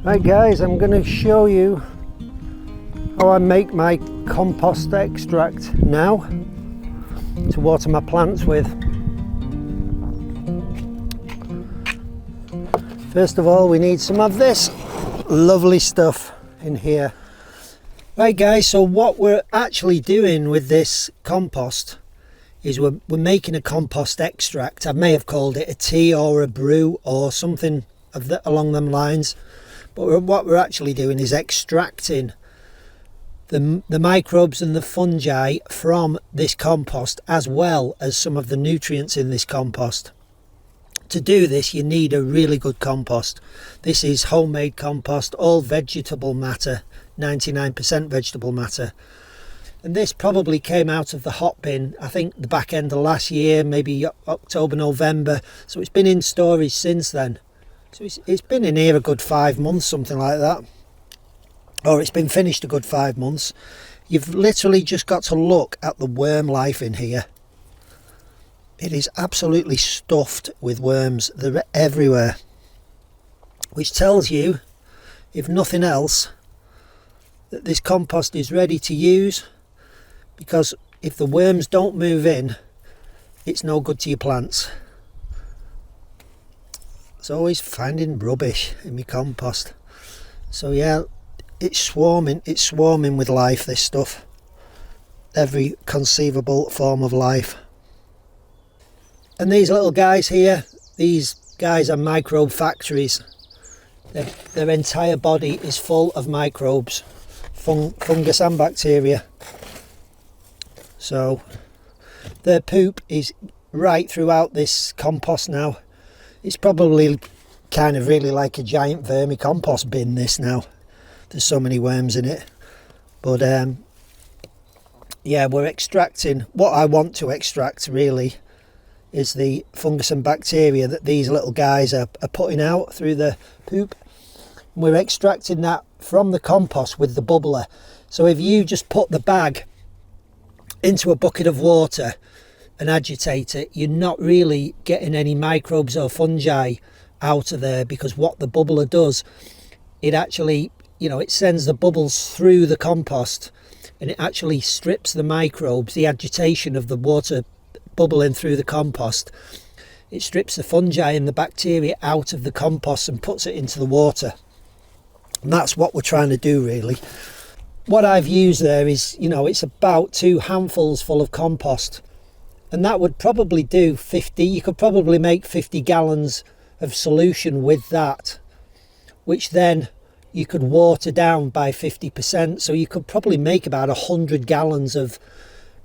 Right guys, I'm going to show you how I make my compost extract now to water my plants with. First of all, we need some of this lovely stuff in here. Right guys, so what we're actually doing with this compost is we're making a compost extract. I may have called it a tea or a brew or something along them lines. But what we're actually doing is extracting the microbes and the fungi from this compost, as well as some of the nutrients in this compost. To do this, you need a really good compost. This is homemade compost, all vegetable matter, 99% vegetable matter. And this probably came out of the hot bin, I think the back end of last year, maybe October, November. So it's been in storage since then. So it's been in here a good 5 months, something like that. Or it's been finished a good 5 months. You've literally just got to look at the worm life in here. It is absolutely stuffed with worms. They're everywhere. Which tells you, if nothing else, that this compost is ready to use. Because if the worms don't move in, it's no good to your plants. It's always finding rubbish in my compost. So yeah, it's swarming with life, this stuff. Every conceivable form of life. And these little guys here, these guys are microbe factories. Their entire body is full of microbes, fungus and bacteria. So their poop is right throughout this compost now. It's probably kind of really like a giant vermicompost bin, this now. There's so many worms in it. But yeah, we're extracting, what I want to extract really is the fungus and bacteria that these little guys are putting out through the poop. We're extracting that from the compost with the bubbler. So if you just put the bag into a bucket of water and agitate it, you're not really getting any microbes or fungi out of there, because what the bubbler does, it actually, it sends the bubbles through the compost and it actually strips the microbes, the agitation of the water bubbling through the compost. It strips the fungi and the bacteria out of the compost and puts it into the water. And that's what we're trying to do really. What I've used there is, it's about 2 handfuls full of compost. And that would probably do 50, you could probably make 50 gallons of solution with that, which then you could water down by 50%. So you could probably make about 100 gallons of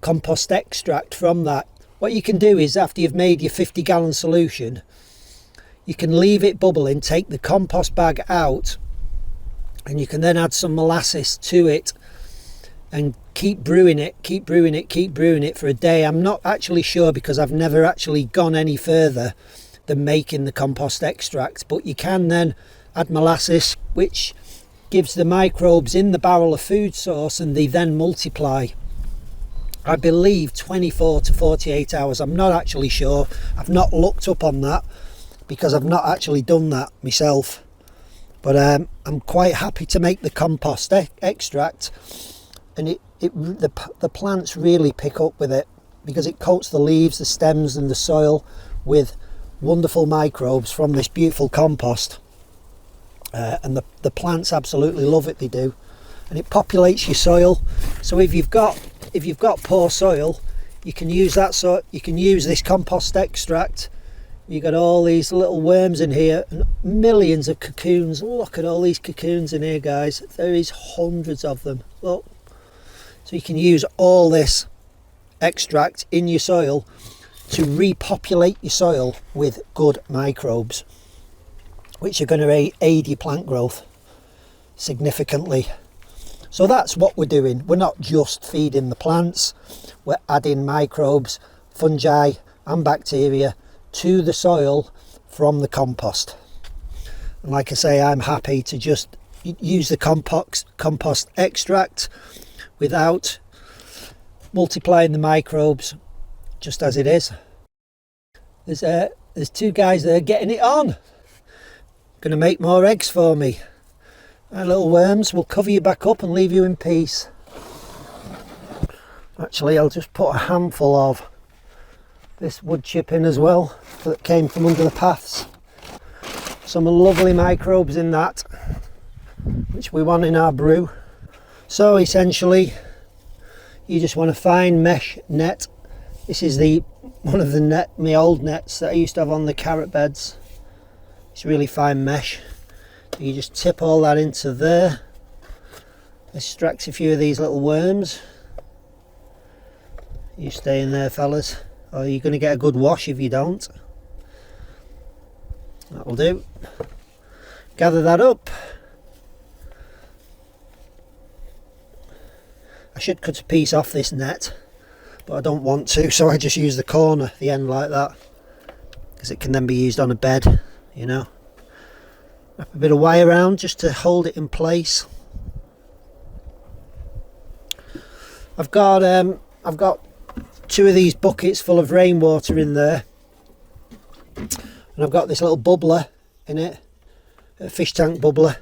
compost extract from that. What you can do is, after you've made your 50 gallon solution, you can leave it bubbling, take the compost bag out, and you can then add some molasses to it and keep brewing it for a day. I'm not actually sure, because I've never actually gone any further than making the compost extract. But you can then add molasses, which gives the microbes in the barrel a food source, and they then multiply. I believe 24 to 48 hours. I'm not actually sure. I've not looked up on that because I've not actually done that myself. But I'm quite happy to make the compost extract. And the plants really pick up with it, because it coats the leaves, the stems and the soil with wonderful microbes from this beautiful compost. And the plants absolutely love it, they do. And it populates your soil. So if you've got poor soil, you can use that. So you can use this compost extract. You've got all these little worms in here and millions of cocoons. Look at all these cocoons in here, guys. There is hundreds of them. Look. So you can use all this extract in your soil to repopulate your soil with good microbes, which are going to aid your plant growth significantly. So that's what we're doing. We're not just feeding the plants, we're adding microbes, fungi and bacteria to the soil from the compost. And like I say, I'm happy to just use the compost extract without multiplying the microbes, just as it is. There's 2 guys there getting it on. Going to make more eggs for me. Our little worms will cover you back up and leave you in peace. Actually, I'll just put a handful of this wood chip in as well that came from under the paths. Some lovely microbes in that, which we want in our brew. So essentially, you just want a fine mesh net. This is one of my old nets that I used to have on the carrot beds. It's really fine mesh. You just tip all that into there. Extract a few of these little worms. You stay in there, fellas, or you're going to get a good wash if you don't. That'll do. Gather that up. I should cut a piece off this net, but I don't want to, so I just use the corner, the end like that, because it can then be used on a bed, you know. Wrap a bit of wire around just to hold it in place. I've got 2 of these buckets full of rainwater in there, and I've got this little bubbler in it, a fish tank bubbler,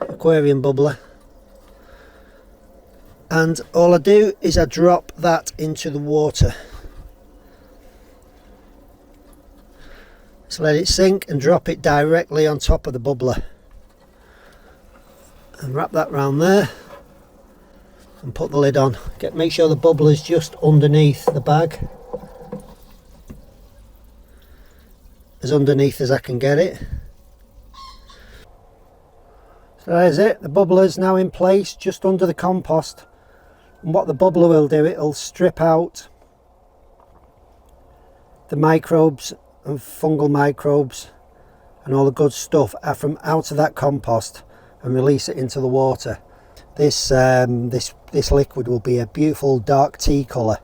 aquarium bubbler, and all I do is I drop that into the water. So let it sink and drop it directly on top of the bubbler, and wrap that round there and put the lid on. Make sure the bubbler is just underneath the bag, as underneath as I can get it. So there's it, the bubbler is now in place just under the compost, and what the bubbler will do, it'll strip out the microbes and fungal microbes and all the good stuff from out of that compost and release it into the water. This liquid will be a beautiful dark tea colour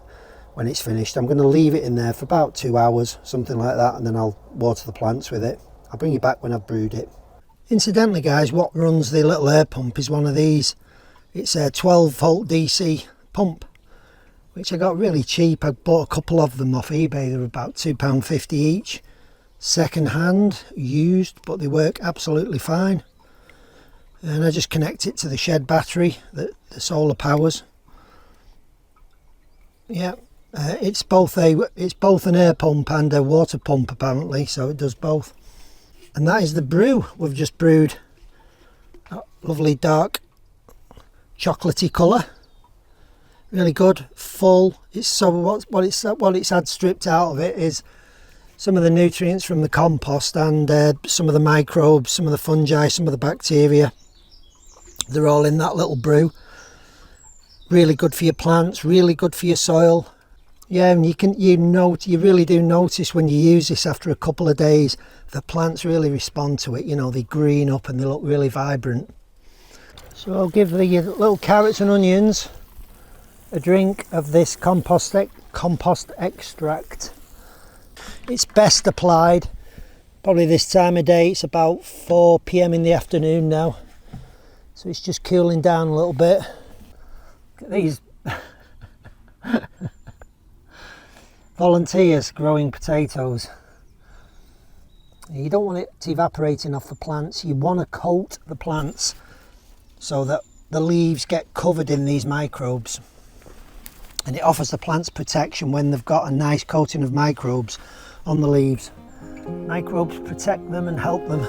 when it's finished. I'm going to leave it in there for about 2 hours, something like that, and then I'll water the plants with it. I'll bring you back when I've brewed it. Incidentally guys, what runs the little air pump is one of these. It's a 12 volt DC pump, which I got really cheap. I bought a couple of them off eBay. They were about £2.50 each, second hand, used, but they work absolutely fine. And I just connect it to the shed battery that the solar powers. Yeah, it's both an air pump and a water pump apparently, so it does both. And that is the brew. We've just brewed a lovely dark chocolatey colour. Really good, full. It's so what it's had stripped out of it is some of the nutrients from the compost and some of the microbes, some of the fungi, some of the bacteria. They're all in that little brew. Really good for your plants, really good for your soil. Yeah, and you really do notice when you use this after a couple of days, the plants really respond to it. You know, they green up and they look really vibrant. So I'll give the little carrots and onions a drink of this compost extract. It's best applied probably this time of day. It's about 4 PM in the afternoon now, so it's just cooling down a little bit. Look at these volunteers growing potatoes. You don't want it evaporating off the plants. You want to coat the plants so that the leaves get covered in these microbes, and it offers the plants protection when they've got a nice coating of microbes on the leaves. Microbes protect them and help them.